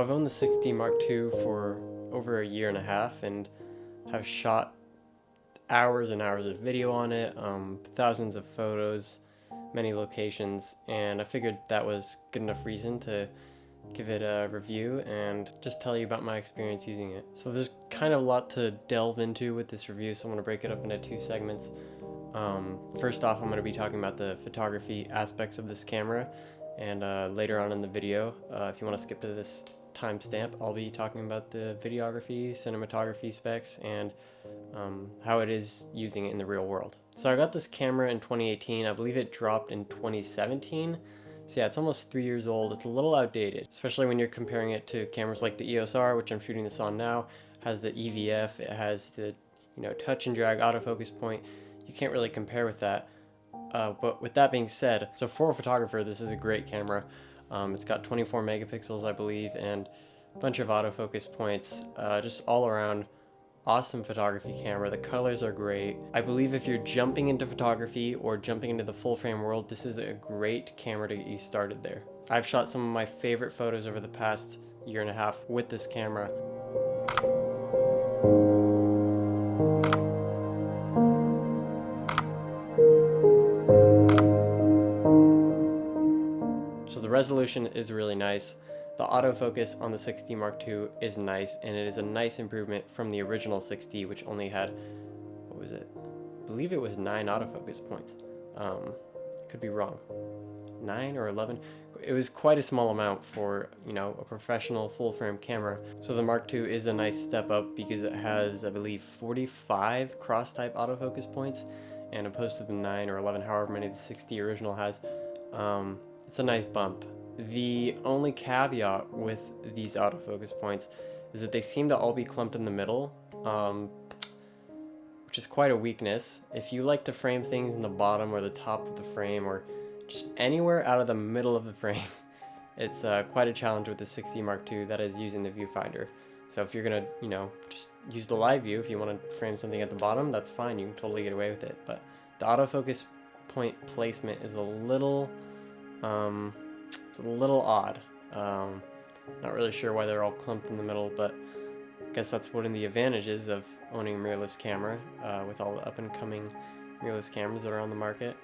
I've owned the 6D Mark II for over a year and a half and have shot hours and hours of video on it, thousands of photos, many locations, and I figured that was good enough reason to give it a review and just tell you about my experience using it. So there's kind of a lot to delve into with this review, so I'm going to break it up into two segments. First off, I'm going to be talking about the photography aspects of this camera, and later on in the video, if you want to skip to this timestamp, I'll be talking about the videography, cinematography specs, and how it is using it in the real world. So I got this camera in 2018. I believe it dropped in 2017. So yeah, it's almost 3 years old. It's a little outdated, especially when you're comparing it to cameras like the EOS R, which I'm shooting this on now. It has the EVF, it has the touch and drag autofocus point. You can't really compare with that. But with that being said, so for a photographer, this is a great camera. It's got 24 megapixels, I believe, and a bunch of autofocus points. Just all around awesome photography camera. The colors are great. I believe if you're jumping into photography or jumping into the full frame world, this is a great camera to get you started there. I've shot some of my favorite photos over the past year and a half with this camera. So the resolution is really nice. The autofocus on the 6D Mark II is nice, and it is a nice improvement from the original 6D, which only had, what was it? I believe it was 9 autofocus points. Could be wrong. 9 or 11? It was quite a small amount for, a professional full-frame camera. So the Mark II is a nice step up because it has, I believe, 45 cross-type autofocus points, and opposed to the 9 or 11, however many the 6D original has, it's a nice bump. The only caveat with these autofocus points is that they seem to all be clumped in the middle, which is quite a weakness. If you like to frame things in the bottom or the top of the frame or just anywhere out of the middle of the frame, it's quite a challenge with the 6D Mark II, that is using the viewfinder. So if you're gonna, just use the live view, if you want to frame something at the bottom, that's fine, you can totally get away with it. But the autofocus point placement is a little odd. Not really sure why they're all clumped in the middle, but I guess that's one of the advantages of owning a mirrorless camera with all the up-and-coming mirrorless cameras that are on the market.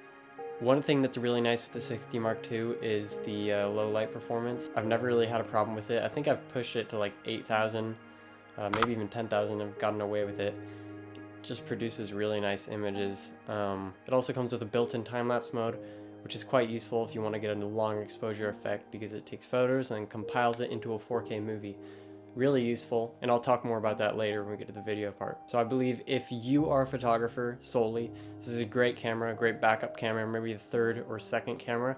One thing that's really nice with the 6D Mark II is the low light performance. I've never really had a problem with it. I think I've pushed it to like 8,000, maybe even 10,000. I've gotten away with it. It just produces really nice images. It also comes with a built-in time-lapse mode, which is quite useful if you want to get a long exposure effect because it takes photos and compiles it into a 4K movie. Really useful, and I'll talk more about that later when we get to the video part. So I believe if you are a photographer solely, this is a great camera, a great backup camera, maybe the third or second camera.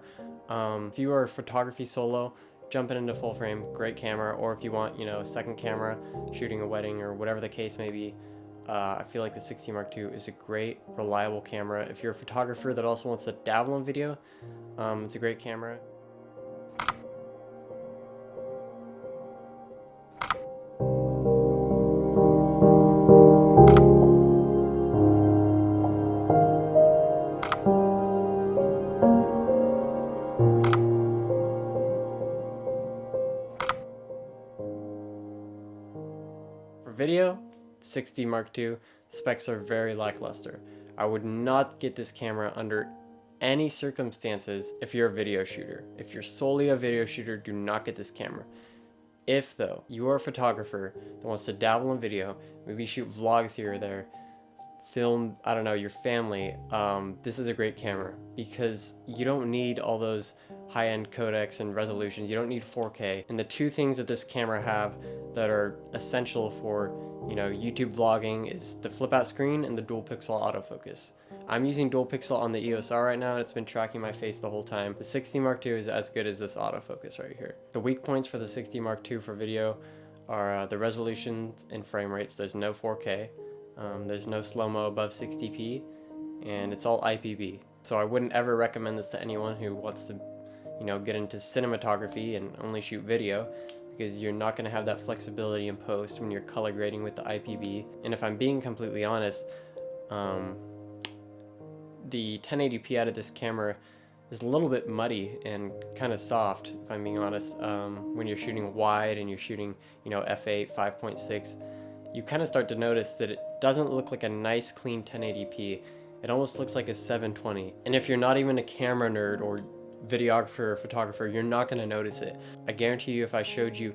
If you are photography solo, jumping into full frame, great camera, or if you want, a second camera, shooting a wedding or whatever the case may be, I feel like the 6D Mark II is a great, reliable camera. If you're a photographer that also wants to dabble in video, it's a great camera. For video, 6D Mark II, the specs are very lackluster. I would not get this camera under any circumstances if you're a video shooter. If you're solely a video shooter, do not get this camera. If, though, you are a photographer that wants to dabble in video, maybe shoot vlogs here or there, film, I don't know, your family, this is a great camera because you don't need all those high-end codecs and resolutions. You don't need 4K. And the two things that this camera have that are essential for, YouTube vlogging is the flip-out screen and the dual pixel autofocus. I'm using dual pixel on the EOS R right now, and it's been tracking my face the whole time. The 6D Mark II is as good as this autofocus right here. The weak points for the 6D Mark II for video are the resolutions and frame rates. There's no 4K. There's no slow-mo above 60p, and it's all IPB. So I wouldn't ever recommend this to anyone who wants to, get into cinematography and only shoot video, because you're not going to have that flexibility in post when you're color grading with the IPB. And if I'm being completely honest, the 1080p out of this camera is a little bit muddy and kind of soft, if I'm being honest. When you're shooting wide and you're shooting, f8, 5.6, you kind of start to notice that it doesn't look like a nice clean 1080p. It almost looks like a 720. And if you're not even a camera nerd or videographer or photographer, you're not going to notice it. I guarantee you, if I showed you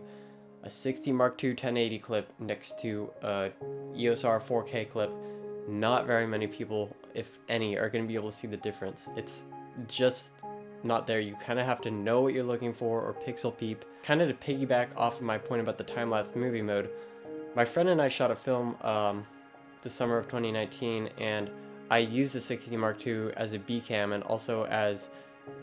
a 60 Mark II 1080 clip next to a EOS R 4K clip, not very many people, if any, are going to be able to see the difference. It's just not there. You kind of have to know what you're looking for or pixel peep. Kind of to piggyback off of my point about the time-lapse movie mode, my friend and I shot a film the summer of 2019, and I used the 60 Mark II as a B cam and also as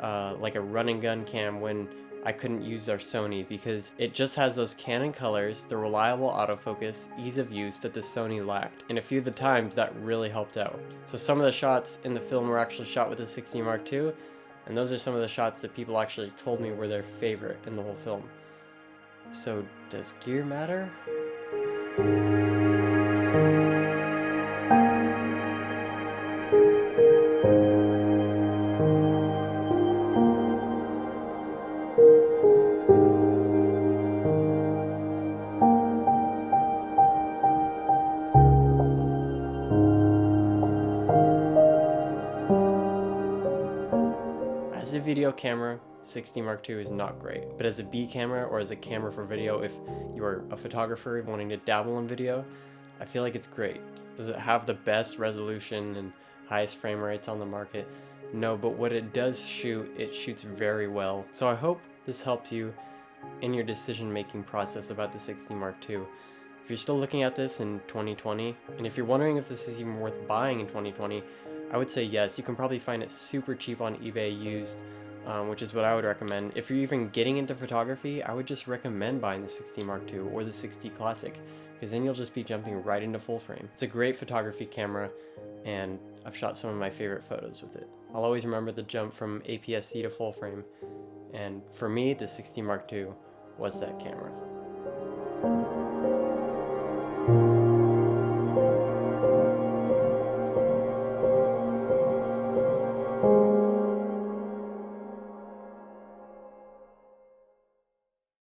like a run and gun cam when I couldn't use our Sony, because it just has those Canon colors, the reliable autofocus, ease of use that the Sony lacked. And a few of the times that really helped out. So some of the shots in the film were actually shot with the 60 Mark II, and those are some of the shots that people actually told me were their favorite in the whole film. So does gear matter? As a video camera, 60 Mark II is not great, but as a B camera or as a camera for video, if you're a photographer wanting to dabble in video, I feel like it's great. Does it have the best resolution and highest frame rates on the market? No, but what it does shoot, it shoots very well. So I hope this helps you in your decision-making process about the 60 Mark II. If you're still looking at this in 2020, and if you're wondering if this is even worth buying in 2020, I would say yes. You can probably find it super cheap on eBay used, which is what I would recommend. If you're even getting into photography, I would just recommend buying the 60 Mark II or the 60 Classic, because then you'll just be jumping right into full frame. It's a great photography camera, and I've shot some of my favorite photos with it. I'll always remember the jump from APS-C to full frame, and for me, the 60 Mark II was that camera.